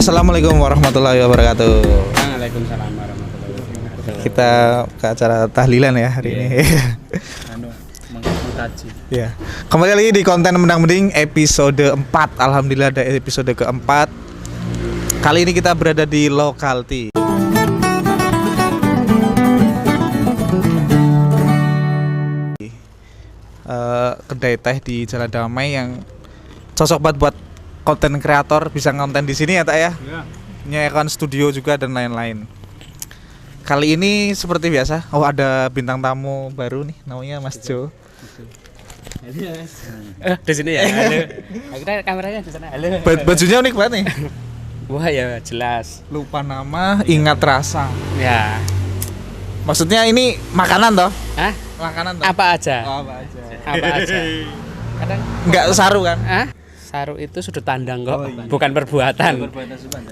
Assalamualaikum warahmatullahi wabarakatuh. Waalaikumsalam warahmatullahi wabarakatuh. Kita ke acara tahlilan ya hari ini. Mengkaji. Ya. Kembali lagi di konten Mendang Mending episode 4. Alhamdulillah ada episode keempat. Kali ini kita berada di Lokalti. Kedai teh di Jalan Damai yang cocok banget buat konten kreator, bisa konten di sini ya Tak ya? Iya. Menyewakan studio juga dan lain-lain. Kali ini seperti biasa, ada bintang tamu baru nih, namanya Mas Jo. Di sini ya. Halo. Kita kameranya di sana. Halo. Bajunya unik banget nih. Wah ya jelas. Lupa nama, ingat rasa. Ya. Maksudnya ini makanan toh? Hah? Makanan toh? Apa aja? Oh, apa aja. Apa aja? Kadang Enggak saru kan? Hah? Saru itu sudut pandang kok, Oh, iya. bukan perbuatan.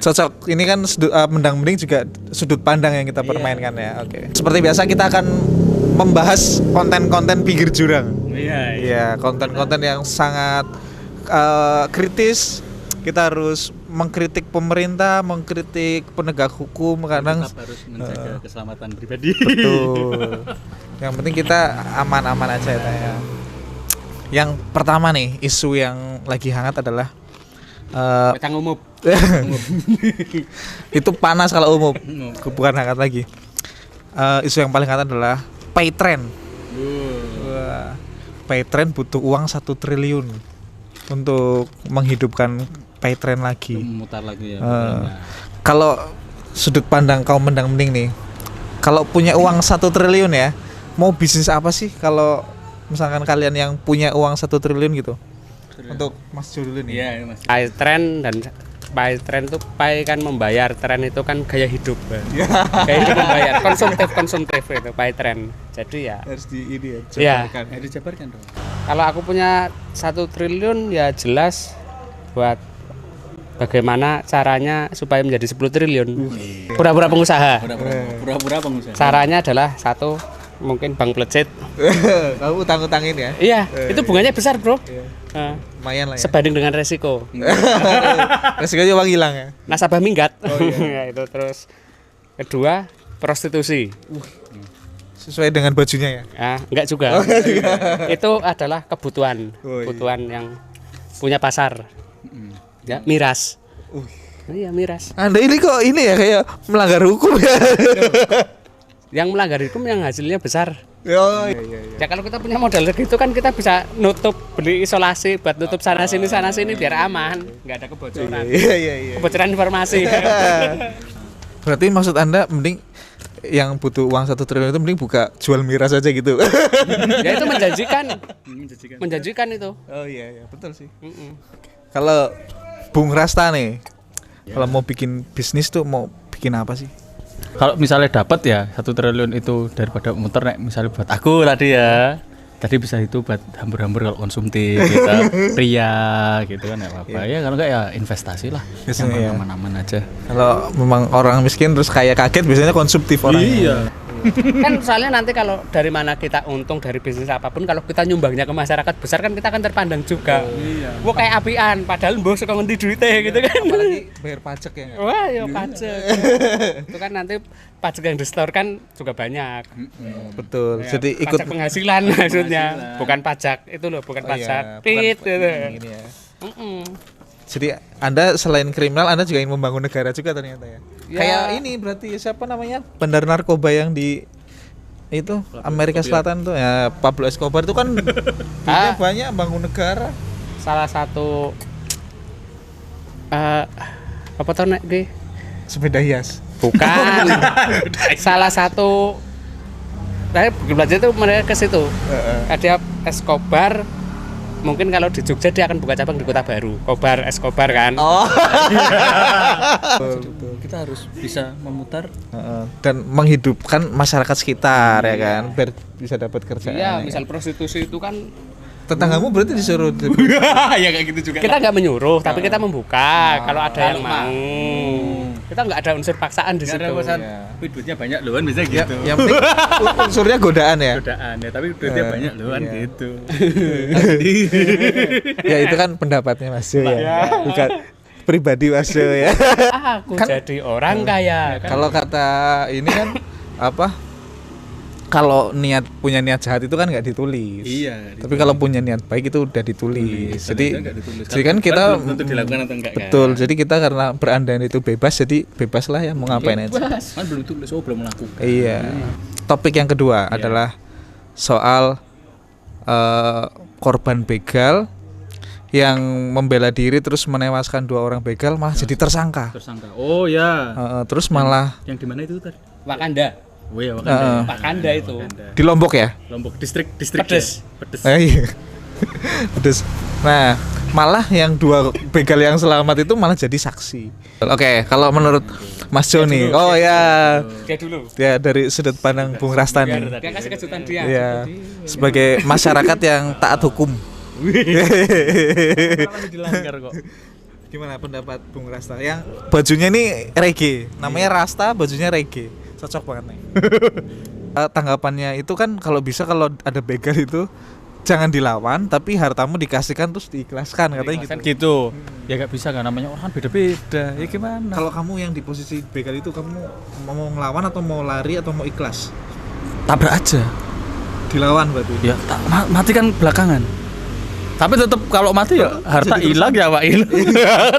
Cocok. Ini kan Mendang Mending juga sudut pandang yang kita permainkan ya. Oke. Seperti biasa kita akan membahas konten-konten pinggir jurang. Iya. Iya, konten-konten yang sangat kritis. Kita harus mengkritik pemerintah, mengkritik penegak hukum, kadang Tetap harus menjaga keselamatan pribadi. betul. Yang penting kita aman-aman aja ya. Yang pertama nih, isu yang lagi hangat adalah Kacang umum. itu panas kalau umum, bukan hangat lagi. Isu yang paling hangat adalah pay trend. Wah, pay trend butuh uang 1 triliun untuk menghidupkan pay trend lagi. Memutar lagi ya. Kalau sudut pandang kaum Mendang Mending nih, kalau punya uang 1 triliun ya, mau bisnis apa sih kalau misalkan kalian yang punya uang 1 triliun gitu? Untuk Mas Jo dulu nih. Iya, Mas. Pay trend dan pay trend tuh pay kan membayar, trend itu kan gaya hidup. Gaya hidup membayar, konsumtif itu pay trend. Jadi ya Harus di ini ya. iya. jabarkan. Harus dijabarkan dong. Kalau aku punya 1 triliun ya jelas buat bagaimana caranya supaya menjadi 10 triliun. Pura-pura pengusaha. Pura-pura pengusaha. Caranya adalah satu, mungkin bank plecet. Kamu utang-utangin ya? Iya, itu bunganya besar, Bro. Lumayan lah ya. Sebanding dengan resiko. Resikonya uang hilang ya. Nasabah minggat. Oh, iya. Ya, itu terus kedua, prostitusi. Sesuai dengan bajunya ya. Enggak juga. Itu adalah kebutuhan. Oh, iya. Kebutuhan yang punya pasar. Ya, miras. Iya, miras. Anda ini kok ini ya kayak melanggar hukum ya. Yang melanggar hukum yang hasilnya besar. Oh, iya. Ya kalau kita punya modal gitu kan kita bisa nutup, beli isolasi buat nutup sana sini biar aman, nggak ada kebocoran. Iya. Kebocoran informasi. Berarti maksud Anda mending yang butuh uang 1 triliun itu mending buka jual miras aja gitu. Ya itu menjanjikan itu. Oh iya, betul sih. Kalau Bung Rasta nih, kalau mau bikin bisnis tuh mau bikin apa sih? Kalau misalnya dapat ya 1 triliun itu daripada muter nek misalnya buat aku tadi ya. Tadi bisa itu buat hambur-hambur kalau konsumtif kita pria gitu kan enggak apa-apa. Ya kalau enggak ya investasi lah. Biasanya Yang aman-aman aja. Kalau memang orang miskin terus kayak kaget biasanya konsumtif orang. Iya. Kan soalnya nanti kalau dari mana kita untung dari bisnis apapun, kalau kita nyumbangnya ke masyarakat besar kan kita akan terpandang juga. Wah kayak apian, padahal mbok suka ngendi duitnya gitu kan. Apalagi bayar pajak ya. Wah ya pajak. Itu kan nanti pajak yang disetorkan juga banyak. Betul. Ya, Jadi ikut pajak penghasilan maksudnya, bukan pajak itu loh, bukan pajak. Tit gitu. ini ya. Jadi Anda selain kriminal Anda juga ingin membangun negara juga ternyata ya. Ya. Kayak ini berarti siapa namanya? Bandar narkoba yang di itu Amerika Selatan tuh ya, Pablo Escobar itu kan duitnya banyak bangun negara. Salah satu apa tuh nek gue? Sepeda hias. Bukan. Salah satu saya belajar itu mereka ke situ. Ada Escobar. Mungkin kalau di Jogja dia akan buka cabang di Kota Baru. Escobar kan. Oh. Kita harus bisa memutar Dan menghidupkan masyarakat sekitar ya kan, biar bisa dapat kerjaan. Iya, misal prostitusi itu kan tetanggamu berarti disuruh. ya kayak gitu juga. kita nggak menyuruh, tapi kita membuka kalau ada yang mau. Kita nggak ada unsur paksaan di situ. Iya. Tapi duitnya banyak loh kan bisa gitu. Yang penting unsurnya godaan ya. Godaan ya, tapi duitnya banyak loh kan iya. gitu. Ya itu kan pendapatnya Mas Jo ya. Bukan pribadi Mas Jo ya. Aku jadi orang kaya. Kan? Kalau kata ini kan apa? Kalau punya niat jahat itu kan nggak ditulis. Iya. Tapi kalau punya niat baik itu udah ditulis. Jadi kan kita belum tentu dilakukan atau enggak betul. kan? Jadi kita karena berandai itu bebas, jadi bebas lah ya mau ngapain aja. Kan belum tulis, belum melakukan. Iya. Topik yang kedua adalah soal korban begal yang membela diri terus menewaskan 2 orang begal malah jadi tersangka. Oh ya. Terus malah Yang di mana itu tadi? Wakanda. Oh ya, Wakanda. Wakanda itu. di Lombok ya. Lombok distrik Pedes. Pedes. Iya. Pedes. Nah, malah yang 2 begal yang selamat itu malah jadi saksi. Oke, kalau menurut Mas Jo nih, oh ya, Dia dulu. ya dari sudut pandang Bung Rastani, Dia kasih kejutan dia. ya sebagai masyarakat yang taat hukum. Dilanggar kok. Gimana pendapat Bung Rasta? Yang bajunya ini reggae, namanya Rasta, bajunya reggae, cocok banget nih. Tanggapannya itu kan kalau bisa kalau ada begal itu jangan dilawan, tapi hartamu dikasihkan terus diikhlaskan katanya gitu. Gitu. Ya nggak bisa kan, namanya orang beda-beda. Ya gimana? Kalau kamu yang di posisi begal itu, kamu mau ngelawan atau mau lari atau mau ikhlas? Tabrak aja. Dilawan berarti. Ya mati kan belakangan. Tapi tetap kalau mati ya harta hilang ya Pak hilang.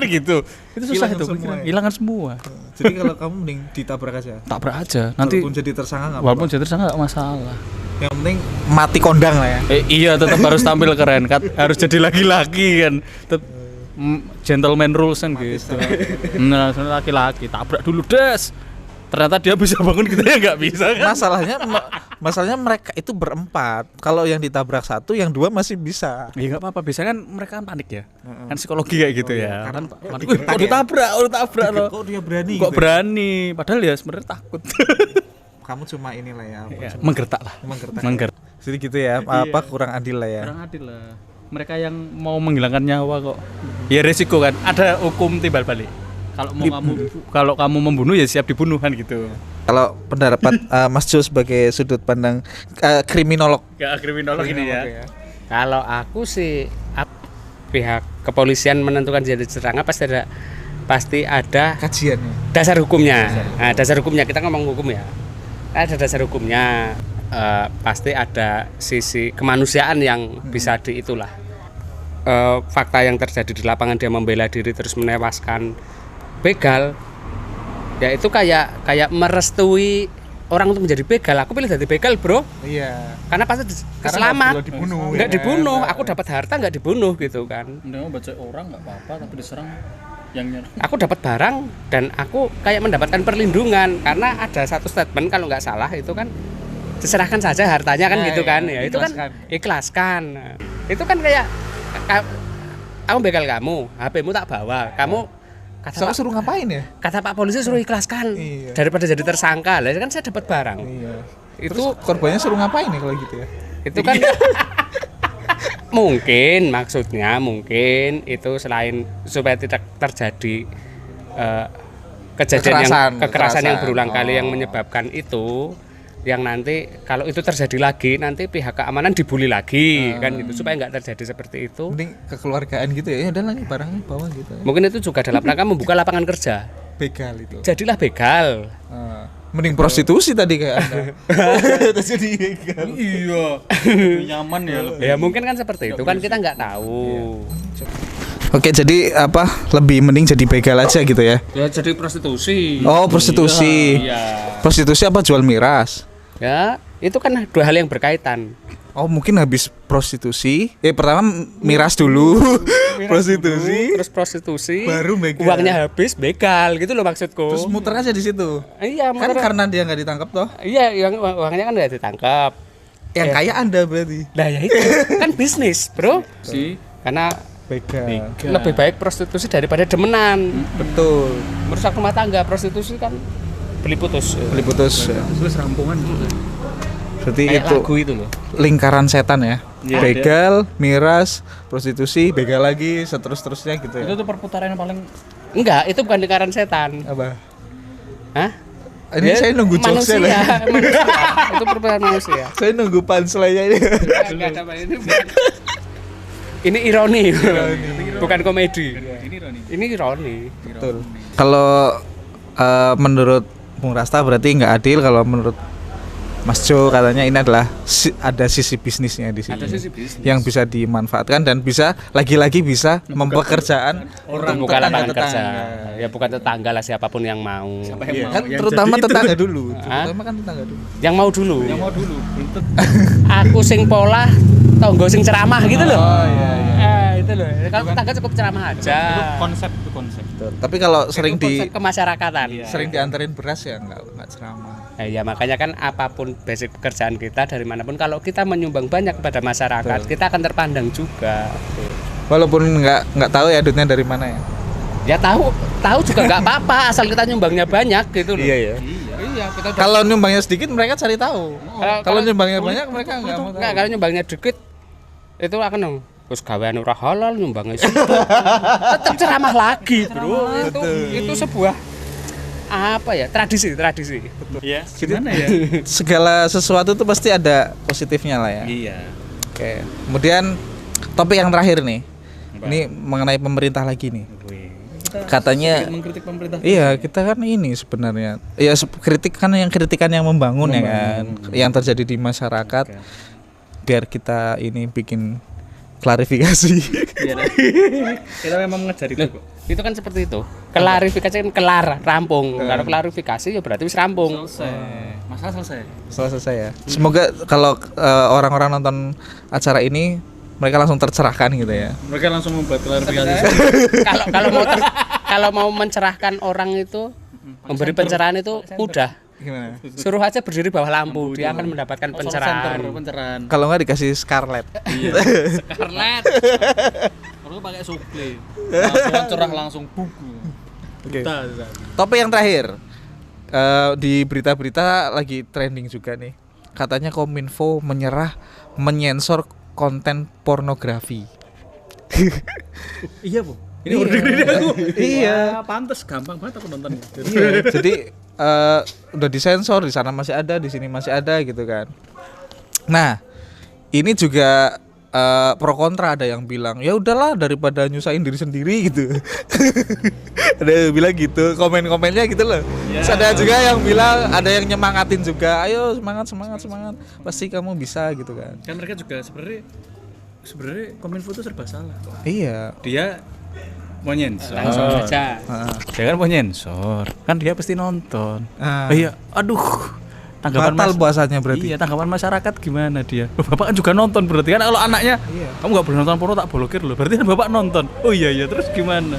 Gitu. Itu susah Hilangan itu. semua ya? Hilangan semua. Jadi kalau kamu mending ditabrak aja. Tabrak aja. Nanti Walaupun jadi tersangka nggak walaupun apa-apa. jadi tersangka nggak masalah. Yang penting mati kondang lah ya. Iya tetap harus tampil keren kan, harus jadi laki-laki kan. Gentleman rules kan gitu. Nah, laki-laki tabrak dulu des. Ternyata dia bisa bangun, kita ya nggak bisa kan. Masalahnya mereka itu berempat. Kalau yang ditabrak 1, yang 2 masih bisa. Iya nggak apa-apa, biasanya kan mereka kan panik ya. Kan psikologi kayak gitu ya. Karena Kan panik. digertak Kok ya? ditabrak loh. Kok dia berani? Kok gitu? berani? Padahal ya sebenarnya takut. Kamu cuma inilah ya. Ya, menggertak lah. Menggertak. Jadi gitu ya. Apa kurang adil lah ya. Kurang adil lah. Mereka yang mau menghilangkan nyawa kok. Ya resiko kan. Ada hukum timbal balik. Kalau kamu membunuh ya siap dibunuh kan gitu. Kalau pendapat Mas Jo sebagai sudut pandang kriminolog. Gak kriminolog ini ya. Kalau aku sih pihak kepolisian menentukan jadi tersangka pasti ada Kajiannya. dasar hukumnya. Nah, dasar hukumnya kita ngomong hukum ya. Ada dasar hukumnya. Pasti ada sisi kemanusiaan yang bisa diitulah. Fakta yang terjadi di lapangan, dia membela diri terus menewaskan begal, ya itu kayak merestui orang untuk menjadi begal. Aku pilih jadi begal bro. Iya. Karena pasti selamat. Nggak dibunuh. Ya. Aku dapat harta nggak dibunuh gitu kan. Udah baca orang nggak apa-apa, tapi diserang yang nyerang. Aku dapat barang dan aku kayak mendapatkan perlindungan karena ada satu statement kalau nggak salah itu kan diserahkan saja hartanya kan gitu kan. Ya itu kan ikhlaskan. Nah, itu kan kayak aku begal kamu, HP-mu tak bawa, kamu Suruh ngapain ya? kata Pak polisi suruh ikhlaskan daripada jadi tersangka lah kan saya dapat barang. Iya. Itu Terus korbannya suruh ngapain nih kalau gitu ya? itu kan mungkin itu selain supaya tidak terjadi kekerasan yang berulang kali yang menyebabkan itu, yang nanti kalau itu terjadi lagi nanti pihak keamanan dibully lagi kan gitu, supaya nggak terjadi seperti itu. Mending kekeluargaan gitu ya. Ya udah lagi barangnya bawa gitu. Ya. Mungkin itu juga dalam rangka membuka lapangan kerja. Begal itu. Jadilah begal. Mending prostitusi tadi kayak Anda. Jadi begal. Iya. Nyaman ya lebih. Ya mungkin kan seperti itu kan kita nggak tahu. Oke, jadi apa? Lebih mending jadi begal aja gitu ya. Ya jadi prostitusi. Oh, prostitusi. Iya. Prostitusi apa jual miras? Ya, itu kan 2 hal yang berkaitan. Oh, mungkin habis prostitusi. Pertama miras dulu, prostitusi, Terus prostitusi, baru begal. uangnya habis, begal gitu loh maksudku. Terus muter aja di situ. Iya, Kan karena dia nggak ditangkap toh. Iya, yang uangnya kan udah ditangkap. Yang kaya Anda berarti. Nah, ya itu kan bisnis, bro. Si Karena Begal. lebih baik prostitusi daripada demenan. Betul. Merusak rumah tangga, prostitusi kan beli putus. Beli putus. terus rampungan. Berarti Kayak itu lagu itu loh. lingkaran setan ya. Iya, Begal, miras, prostitusi, begal lagi, seterusnya gitu ya. Itu tuh perputaran yang paling Enggak, itu bukan lingkaran setan. Apa? Hah? Ini Dia saya nunggu manusia, jokesnya lah. manusia. Itu perputaran manusia. Saya nunggu punchline-nya ini. Enggak ada ini. Ini ironi. bukan komedi. Ini Ironi. Betul. Kalau menurut Bung Rasta berarti nggak adil, kalau menurut Mas Jo katanya ini adalah ada sisi bisnisnya di sini. Ada sisi bisnis. Yang bisa dimanfaatkan dan bisa lagi-lagi bisa mempekerjaan Orang bukan lapangan kerja. Ya bukan tetangga lah, siapapun yang mau. Iya, kan terutama tetangga dulu. Terutama kan tetangga dulu. Yang mau dulu. dulu. Aku sing pola, tonggo sing ceramah gitu loh. Oh iya. Itu loh. Kalau tetangga cukup ceramah aja. Itu konsep. Betul. Tapi kalau sering Itu konsep kemasyarakatan. sering dianterin beras ya nggak ceramah. Ya makanya kan apapun basic pekerjaan kita dari manapun, kalau kita menyumbang banyak kepada masyarakat, kita akan terpandang juga. Walaupun nggak tahu ya duitnya dari mana ya. Ya tahu juga nggak apa-apa asal kita nyumbangnya banyak gitu loh. Iya. Kita Kalau nyumbangnya sedikit mereka cari tahu. Kalau nyumbangnya banyak mereka nggak mau tahu. Enggak, kalau nyumbangnya dikit itu akan dong. Terus gawean ora halal nyumbangnya tetap ceramah lagi, Bro. Itu sebuah apa ya? Tradisi. Iya. Gimana ya? Segala sesuatu tuh pasti ada positifnya lah ya. Iya. Oke. Kemudian topik yang terakhir nih. Ini mengenai pemerintah lagi nih. Katanya Mengkritik pemerintah. iya, kita kan ini sebenarnya. Ya kritikan yang membangun ya kan. Yang terjadi di masyarakat. Biar kita ini bikin klarifikasi. Kita memang mengejar itu kok. Itu kan seperti itu. Klarifikasi kan kelar, rampung. Kalau klarifikasi ya berarti wis rampung. Masalah selesai. Selesai ya. Semoga kalau orang-orang nonton acara ini mereka langsung tercerahkan gitu ya. Mereka langsung membuat klarifikasi. Kalau mau mencerahkan orang itu, memberi pencerahan itu mudah. Gimana? Suruh aja berdiri bawah lampu, dia akan mendapatkan pencerahan. Kalau nggak dikasih Scarlet. Scarlet. Kalau pakai suple. Langsung cerah langsung buku. Oke. Topik yang terakhir. Di berita-berita lagi trending juga nih. Katanya Kominfo menyensor konten pornografi. Iya, Bu. Ini udah gede aku. Iya. Pantes gampang banget aku nonton. Iya. Jadi udah disensor, di sana masih ada, di sini masih ada gitu kan. Nah, ini juga pro kontra, ada yang bilang ya udahlah daripada nyusahin diri sendiri gitu. Ada yang bilang gitu, komen-komennya gitu loh. Terus ada juga yang bilang, ada yang nyemangatin juga, ayo semangat, pasti kamu bisa gitu kan. Kan mereka juga sebenarnya Kominfo itu serba salah kok. Iya. Dia mau nyensor. Langsung saja. Dia kan mau nyensor. Kan dia pasti nonton. Ah. Iya, aduh. Tanggapan Batal puasanya berarti. Iya, tanggapan masyarakat gimana dia? Bapak kan juga nonton berarti kan, kalau anaknya kamu nggak boleh nonton porno tak blokir loh. Berarti kan bapak nonton. Oh iya terus gimana?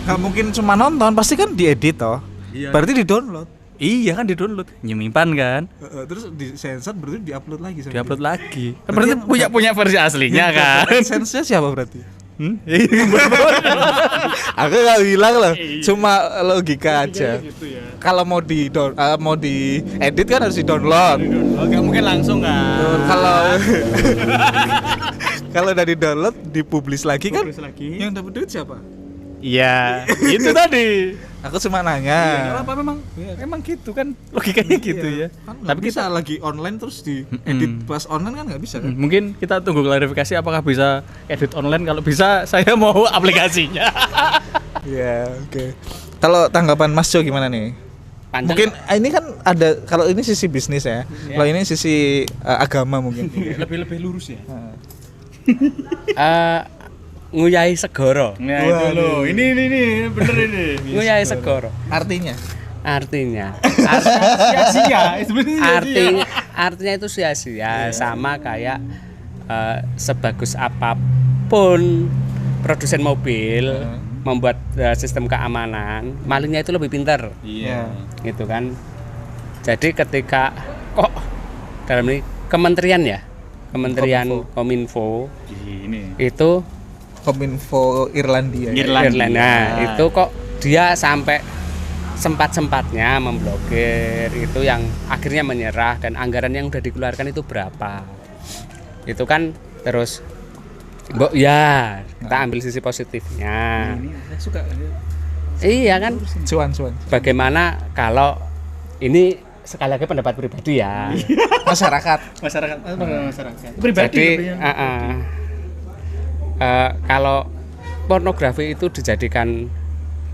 Nggak mungkin cuma nonton, pasti kan diedit toh. Iya. Berarti di-download. Iya kan di-download, nyimpan kan? Terus disensor berarti di-upload lagi. Di-upload lagi. Kan berarti punya versi aslinya kan? Sense-nya siapa berarti? Aku nggak bilang loh, cuma logika aja. Gitu ya. Kalau mau di edit kan harus di-download. Nggak mungkin langsung kan? Kalau udah di-download, dipublish lagi kan? Lagi. Yang dapat duit siapa? Iya, itu tadi. Aku cuma nanya. Iya, apa memang gitu kan logikanya gitu ya. Kan tapi bisa lagi online terus di edit pas online kan nggak bisa kan? Mungkin kita tunggu klarifikasi apakah bisa edit online. Kalau bisa saya mau aplikasinya. Iya, oke. Kalau tanggapan Mas Jo gimana nih? Panjang. Mungkin ini kan ada, kalau ini sisi bisnis ya. Kalau ini sisi agama mungkin. Lebih lurus ya. Nguyai segoro. Nah, itu loh. Ini bener ini. Nguyai segoro. Artinya Sia-sia. Artinya itu sia-sia, sama kayak sebagus apapun produsen mobil membuat sistem keamanan, malingnya itu lebih pintar. Iya. Gitu kan. Jadi ketika kok dalam ini kementerian Kominfo Ini. itu Kominfo Irlandia. Nah, itu kok dia sampai sempat-sempatnya memblokir, itu yang akhirnya menyerah, dan anggaran yang udah dikeluarkan itu berapa. Itu kan terus ya, kita ambil sisi positifnya. Ini saya suka. Iya kan? Cuan. Bagaimana kalau ini sekali lagi pendapat pribadi ya. Masyarakat. Pribadi. Jadi kalau pornografi itu dijadikan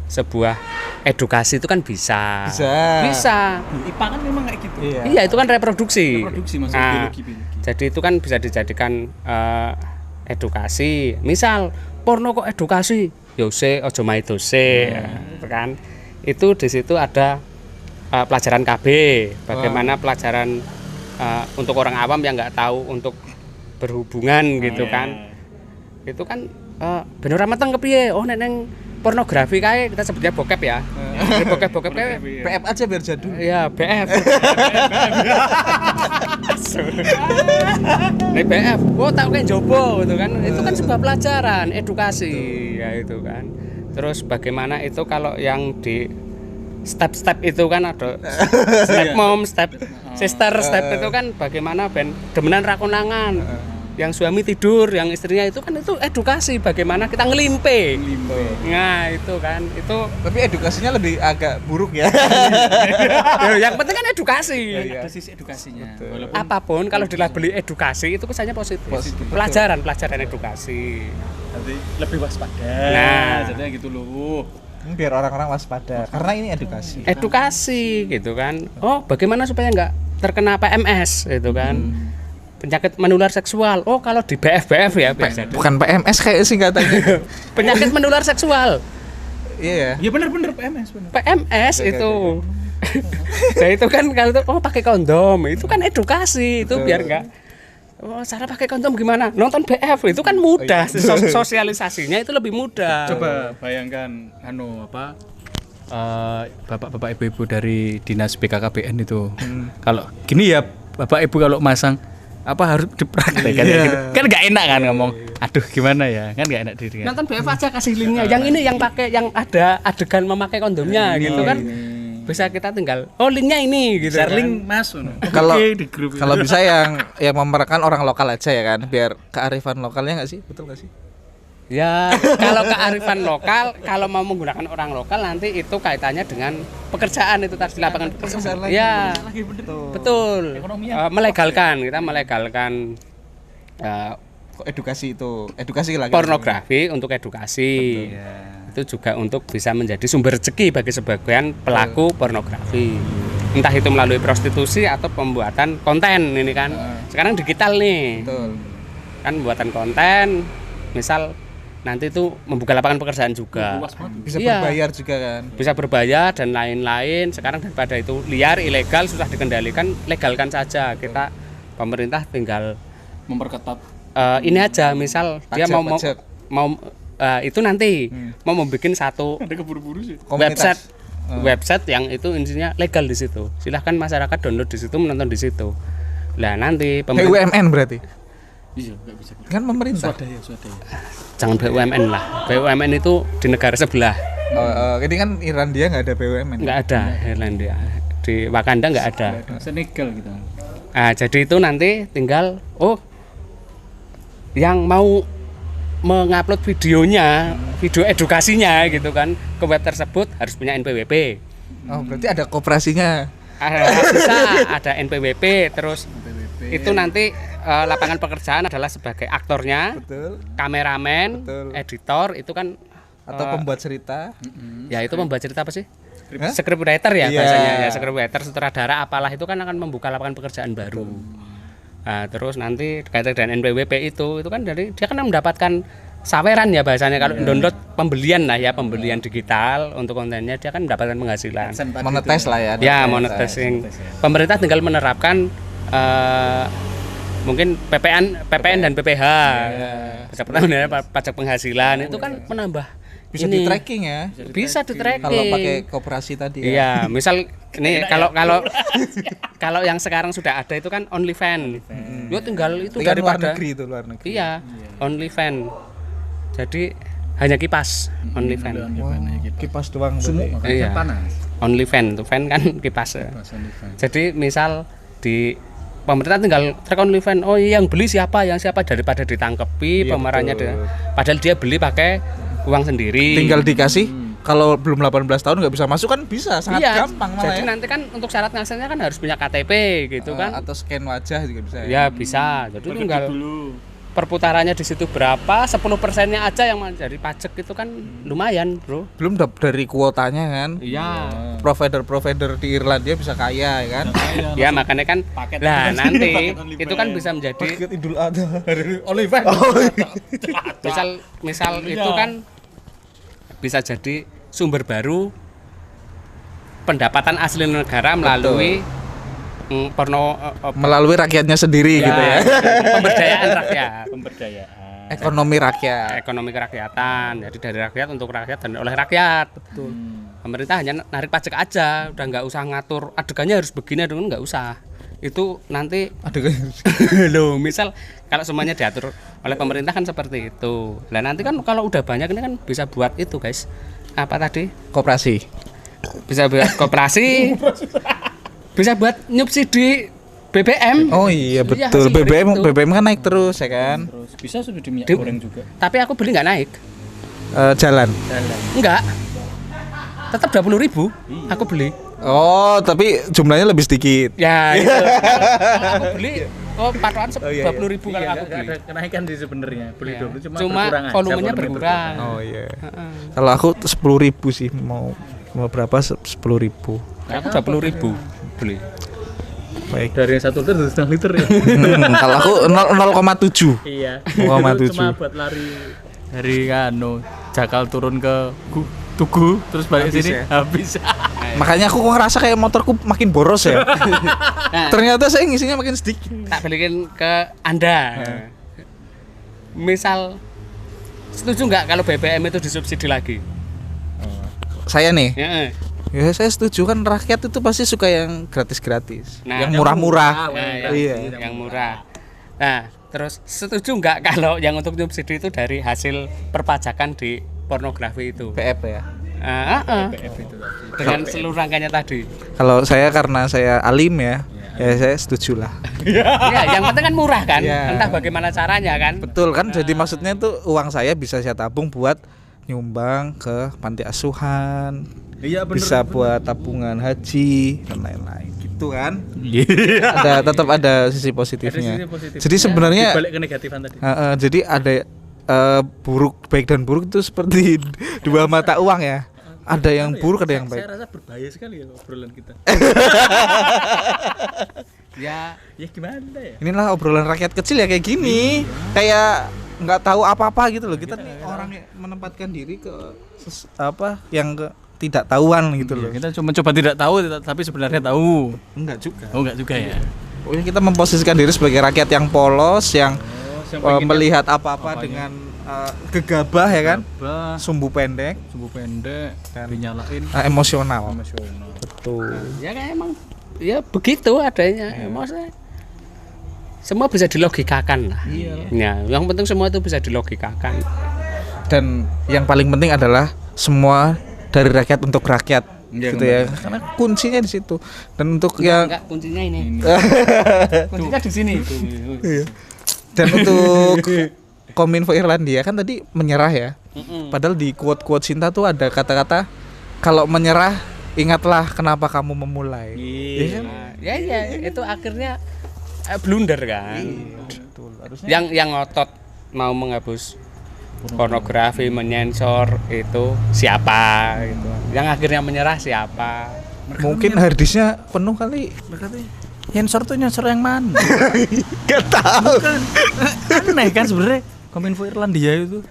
sebuah edukasi itu kan bisa. Bisa. IPA kan memang kayak gitu. Iya, itu kan reproduksi. Reproduksi maksud Nah, biologi. jadi itu kan bisa dijadikan edukasi. Misal porno kok edukasi? Ya se aja maidose, gitu kan. Itu di situ ada pelajaran KB, bagaimana pelajaran untuk orang awam yang nggak tahu untuk berhubungan gitu kan. Itu kan bener mateng kepiye? Oh neng pornografi kayak kita sebutnya bokep ya. Bokep kayak PF aja biar jadul. ya BF. Nek BF, oh tak kayak jobo gitu kan. Itu kan sebuah pelajaran, edukasi ya itu kan. Terus bagaimana itu kalau yang di step-step itu kan ada step mom, step sister, step itu kan bagaimana ben demenan ra konangan. Yang suami tidur, yang istrinya itu kan itu edukasi bagaimana kita ngelimpe. Nah, itu kan itu Tapi edukasinya lebih agak buruk ya. yang penting kan edukasi. Ada sisi edukasinya. Apapun kalau dilabeli edukasi itu kesannya positif. Pelajaran edukasi. Nanti lebih waspada. Nah. Jadinya gitu loh. Biar orang-orang waspada karena ini edukasi. Edukasi gitu kan. Oh, bagaimana supaya nggak terkena PMS gitu kan. Penyakit menular seksual. Oh, kalau di BF ya biasa. Bukan PMS kayak singkatannya. Penyakit menular seksual. Iya. Ya benar-benar PMS benar. PMS itu. Nah, itu kan kalau itu oh pakai kondom, itu kan edukasi, itu biar enggak oh cara pakai kondom gimana? Nonton BF itu kan mudah, sosialisasinya itu lebih mudah. Coba bayangkan bapak-bapak ibu-ibu dari dinas BKKBN itu. Kalau gini ya bapak ibu kalau masang harus dipraktekkan ya gitu. Kan nggak enak kan ngomong. Aduh gimana ya? Kan nggak enak diri kan. Nonton BF aja kasih linknya. Yang ini yang pakai yang ada adegan memakai kondomnya gitu kan. Bisa kita tinggal linknya ini gitu. Share kan. link masuk. Di grup. Kalau bisa yang memerankan orang lokal aja ya kan, biar kearifan lokalnya nggak sih, betul nggak sih? Ya, kalau kearifan lokal, kalau mau menggunakan orang lokal nanti itu kaitannya dengan pekerjaan itu tadi lapangan pekerjaan. Ya, betul. Kita melegalkan Edukasi lagi. pornografi untuk edukasi. Itu juga untuk bisa menjadi sumber rezeki bagi sebagian pelaku pornografi. Entah itu melalui prostitusi atau pembuatan konten ini kan. Sekarang digital nih. Betul. Kan pembuatan konten, misal nanti itu membuka lapangan pekerjaan juga. Bisa Iya. berbayar juga kan. Bisa berbayar dan lain-lain. Sekarang daripada itu liar, ilegal, susah dikendalikan, legalkan saja. Kita pemerintah tinggal Memperketat. ini aja, misal dia Pajak. mau itu nanti mau membuat satu Ada keburu-buru sih. website yang itu intinya legal di situ. Silahkan masyarakat download di situ, menonton di situ. Lah nanti BUMN berarti. Iya, enggak bisa. Kan pemerintah. Swadaya. jangan BUMN lah. BUMN itu di negara sebelah. Ini kan Irlandia nggak ada BUMN. Nggak ada Irlandia. Di Wakanda nggak ada. Senegal gitu. Nah, jadi itu nanti tinggal yang mau mengupload videonya, video edukasinya gitu kan ke web tersebut harus punya NPWP. Oh, berarti ada koperasinya. Bisa ada NPWP terus itu nanti lapangan pekerjaan adalah sebagai aktornya, Betul. kameramen, Betul. editor itu kan Atau pembuat cerita. ya itu membuat cerita apa sih? Hah? Scriptwriter ya Iya. bahasanya ya, scriptwriter, sutradara apalah itu kan akan membuka lapangan pekerjaan baru. Nah, terus nanti kaitan dengan NPWP itu kan dari dia kan mendapatkan saweran ya bahasanya kalau download pembelian lah ya, pembelian digital untuk kontennya dia kan mendapatkan penghasilan. Monetis lah ya. Ya, monetising. Pemerintah tinggal menerapkan mungkin PPN dan PPH. Pajak penghasilan itu kan menambah Bisa ini. di tracking ya. Bisa di tracking. Kalau pakai koperasi tadi ya. Iya, misal ini kalau yang sekarang sudah ada itu kan OnlyFans. Yo tinggal itu Itu kan luar daripada negeri itu, luar negeri. iya, OnlyFans. Jadi hanya kipas OnlyFans. Kipas doang berarti. Iya. Panas. OnlyFans, tuh fan kan kipas. Jadi misal di pemerintah tinggal track OnlyFans. Oh, yang beli siapa, yang siapa daripada ditangkepi Iya, pemerannya betul. padahal dia beli pakai uang sendiri. Tinggal dikasih. Kalau belum 18 tahun nggak bisa masuk kan bisa, sangat iya, gampang malah jadi ya. nanti kan untuk syarat ngasihnya kan harus punya KTP gitu kan. Atau scan wajah juga bisa. Ya bisa. Jadi tinggal Dulu. perputarannya di situ berapa, 10%-nya aja yang menjadi pajak itu kan lumayan, Bro. Belum dari kuotanya kan. Iya. Provider di Irlandia bisa kaya ya kan. Ya makanya kan lah nanti itu kan bisa menjadi Idul Adha. OnlyFans. misal itu kan bisa jadi sumber baru pendapatan asli negara melalui Melalui rakyatnya sendiri gitu ya. pemberdayaan rakyat, ekonomi kerakyatan. Jadi dari rakyat untuk rakyat dan oleh rakyat. Betul. Pemerintah hanya narik pajak aja, udah nggak usah ngatur adegannya harus begini, nggak usah. Itu nanti loh, misal kalau semuanya diatur oleh pemerintah kan seperti itu. Lah nanti kan kalau udah banyak ini kan bisa buat itu, guys. Apa tadi? Koperasi. Bisa buat koperasi. Bisa buat nyubsidi BBM. Oh iya betul. BBM kan naik terus ya kan. Terus bisa subsidi minyak goreng juga. Tapi aku beli nggak naik. Jalan. Enggak. Tetap 20.000 aku beli. Oh, tapi jumlahnya lebih sedikit. Ya itu. Kalau aku beli patokan 20.000 kalau aku beli. Ada kenaikan sih sebenarnya. Beli 20 cuma volumenya berkurang. Oh iya. Kalau aku 10.000 sih mau berapa 10.000. Aku 20.000 beli. Baik. Dari 1 liter ke 1,5 liter ya. Kalau aku 0,7. Iya. 0,7. Cuma buat lari dari Jakal turun ke Tugu terus balik Habis sini ya? habis. Makanya aku kok ngerasa kayak motorku makin boros ya. Nah, Ternyata saya ngisinya makin sedikit. tak balikin ke Anda. Misal setuju nggak kalau BBM itu disubsidi lagi? Saya nih. Ya. Ya saya setuju kan rakyat itu pasti suka yang gratis-gratis. Nah, yang murah-murah. Iya. Yang murah. Nah, terus setuju nggak kalau yang untuk subsidi itu dari hasil perpajakan di pornografi itu? PF ya. Dengan seluruh rangkaiannya tadi. Kalau saya karena saya alim ya saya setuju lah. Ya, yang penting kan murah kan. Ya. Entah bagaimana caranya kan. Betul kan? Jadi maksudnya tuh uang saya bisa saya tabung buat nyumbang ke panti asuhan. Iya bener. Bisa buat tabungan haji dan lain-lain gitu kan. Iya. Tetap ada sisi positifnya. Ada sisi positifnya. Jadi sebenarnya balik ke negatifan tadi. jadi ada baik dan buruk itu seperti dua mata uang ya. Ada yang buruk, ada yang baik. Saya rasa berbahaya sekali ya obrolan kita. Ya Gimana ya? Inilah obrolan rakyat kecil ya kayak gini. Kayak nggak tahu apa-apa gitu loh. Kita nih orang yang menempatkan diri ke yang tidak tahuan gitu loh. Kita cuma coba tidak tahu tapi sebenarnya tahu. Enggak juga. Oh enggak juga ya. Pokoknya kita memposisikan diri sebagai rakyat yang polos, yang melihat apa-apa dengan gegabah ya kan, sumbu pendek dan dinyalain emosional. emosional. Betul. ya kan emang ya begitu adanya. Maksudnya semua bisa dilogikakan lah. Ya, yang penting semua itu bisa dilogikakan. Dan yang paling penting adalah semua dari rakyat untuk rakyat gitu ya. Karena kuncinya di situ. Dan untuk Enggak, kuncinya ini. Kuncinya di sini. Dan untuk Kominfo Irlandia kan tadi menyerah ya. Padahal di quote-quote Sinta tuh ada kata-kata kalau menyerah ingatlah kenapa kamu memulai. Iya kan? Ya itu akhirnya blunder kan. Betul. Harusnya Yang ngotot mau menghapus pornografi, menyensor itu siapa gitu. Yang akhirnya menyerah siapa? mungkin harddisknya penuh kali. Nyensor tuh nyensor yang mana? Gak tahu. Aneh kan sebenarnya Kominfo Irlandia itu.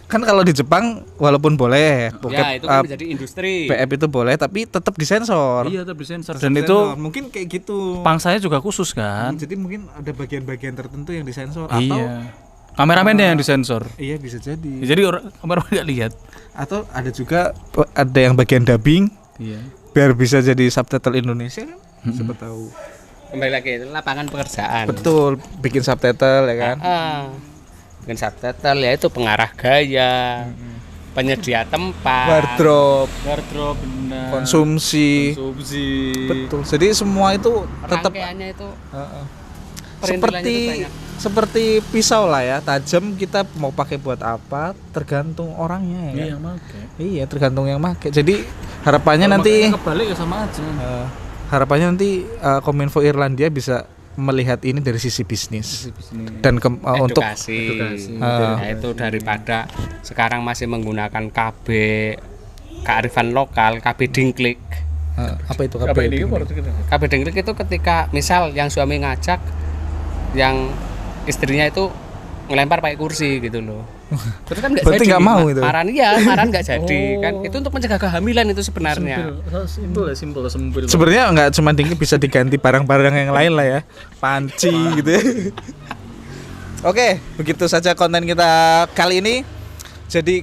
Kan kalau di Jepang walaupun boleh Ya itu kan menjadi industri. PF itu boleh tapi tetap disensor. Iya, tetap disensor. Dan Dan itu mungkin kayak gitu. pangsanya juga khusus kan? Jadi mungkin ada bagian-bagian tertentu yang disensor Iya. Kameramennya yang disensor. Iya bisa jadi. Ya, jadi orang kameramen nggak lihat. Atau ada juga ada yang bagian dubbing Iya. biar bisa jadi subtitle Indonesia kan. Siapa tahu. Kembali lagi itu lapangan pekerjaan. Betul, bikin subtitle ya kan. Bikin subtitle ya itu pengarah gaya, penyedia tempat, Wardrobe, benar. konsumsi. Konsumsi. Betul. Jadi semua itu tetap rangkaiannya itu seperti seperti pisau lah ya, tajam kita mau pakai buat apa tergantung orangnya ya. Iya, make. Iya, tergantung yang make. Jadi harapannya Kalau nanti makanya kebalik ya sama aja. harapannya nanti Kominfo Irlandia bisa melihat ini dari sisi bisnis dan untuk edukasi. Nah, itu daripada sekarang masih menggunakan KB kearifan lokal, KB dingklik. apa itu KB dingklik? KB dingklik itu ketika misal yang suami ngajak, yang istrinya itu ngelempar pakai kursi gitu loh. Terus kan nggak Berarti jadi. nggak mau itu? Maran nggak jadi kan. Itu untuk mencegah kehamilan itu sebenarnya. Simpel. Sebenarnya nggak cuma dingklik, bisa diganti barang-barang yang lain lah ya, panci gitu ya. Oke, begitu saja konten kita kali ini. Jadi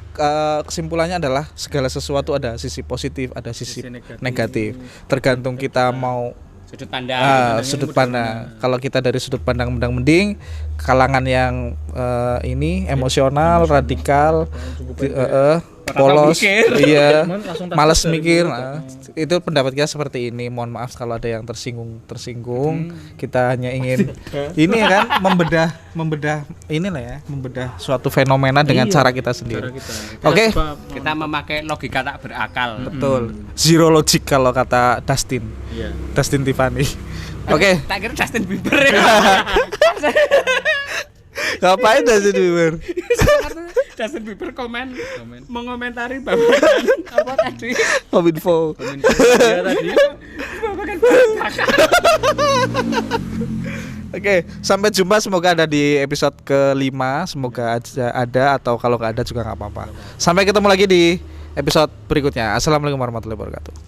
kesimpulannya adalah segala sesuatu ada sisi positif, ada sisi negatif. Tergantung kita mau sudut pandang. Kalau kita dari sudut pandang mending, kalangan yang ini emosional, radikal, polos, iya, malas mikir. Nah, itu pendapat kita seperti ini. Mohon maaf kalau ada yang tersinggung. Kita hanya ingin ini kan membedah inilah ya, membedah suatu fenomena dengan cara kita sendiri. Oke. Kita memakai logika tak berakal. Betul. Zero logic kalau kata Dustin. Dustin Tiffany. Oke. Tak kira Justin Bieber ya. Ngapain Dustin Bieber? Justin Bieber mengomentari bapak apa tadi? Kominfo. Oke, sampai jumpa, semoga ada di episode ke-5. Semoga aja ada, atau kalau nggak ada juga nggak apa-apa. Sampai ketemu lagi di episode berikutnya. Assalamualaikum warahmatullahi wabarakatuh.